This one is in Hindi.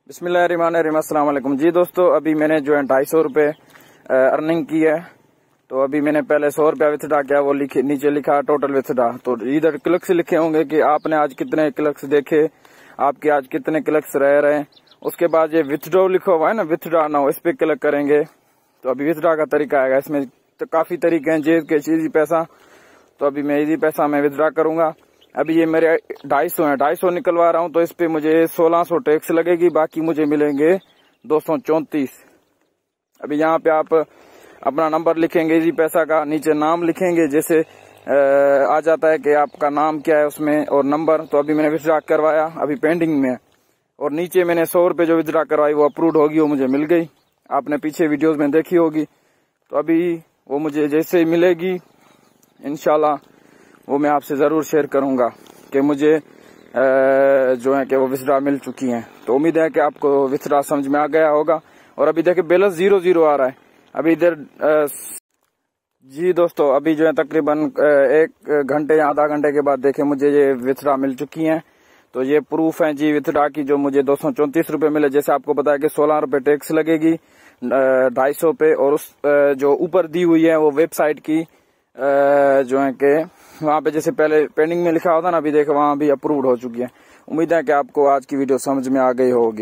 बिस्मिल्लाहिर्रहमानिर्रहीम। अस्सलाम वालेकुम। जी दोस्तों, अभी मैंने जो है 250 रुपये अर्निंग की है। तो अभी मैंने पहले 100 रुपया विथड्रा किया, वो नीचे लिखा टोटल विथड्रा। तो इधर क्लिक्स लिखे होंगे कि आपने आज कितने क्लिक्स देखे, आपके आज कितने क्लिक्स रह हैं। उसके बाद ये विथड्रॉ लिखा हुआ है ना, विथड्रा नाउ, इस पे क्लिक करेंगे तो अभी विथड्रा का तरीका आएगा। इसमें तो काफी तरीके हैं, जेब के इजी पैसा। तो अभी मैं इजी पैसा में विथड्रा करूंगा। अभी ये मेरे 250 है, 250 निकलवा रहा हूँ, तो इस पे मुझे 1600 टैक्स लगेगी, बाकी मुझे मिलेंगे 234। अभी यहाँ पे आप अपना नंबर लिखेंगे इजी पैसा का, नीचे नाम लिखेंगे, जैसे आ जाता है कि आपका नाम क्या है उसमें और नंबर। तो अभी मैंने विथड्रा करवाया, अभी पेंडिंग में है। और नीचे मैंने 100 रुपये जो विथड्रा करवाई वो अप्रूव्ड होगी, वो मुझे मिल गई। आपने पीछे वीडियोस में देखी होगी। तो अभी वो मुझे जैसे ही मिलेगी इंशाल्लाह वो मैं आपसे जरूर शेयर करूंगा कि मुझे जो है कि वो विथड्रा मिल चुकी हैं। तो उम्मीद है कि आपको विथड्रा समझ में आ गया होगा। और अभी देखिए बैलेंस 0 आ रहा है अभी इधर। जी दोस्तों, अभी जो है तकरीबन 1 घंटे या आधा घंटे के बाद देखे मुझे ये विथड्रा मिल चुकी हैं। तो ये प्रूफ है जी विथड्रा की, जो मुझे 234 रुपये मिले। जैसे आपको बताया कि 16 रुपये टैक्स लगेगी 250 पे, और उस जो ऊपर दी हुई है वो वेबसाइट की जो है कि वहां पे जैसे पहले पेंडिंग में लिखा होता ना, अभी देखो वहां भी अप्रूव्ड हो चुकी है। उम्मीद है कि आपको आज की वीडियो समझ में आ गई होगी।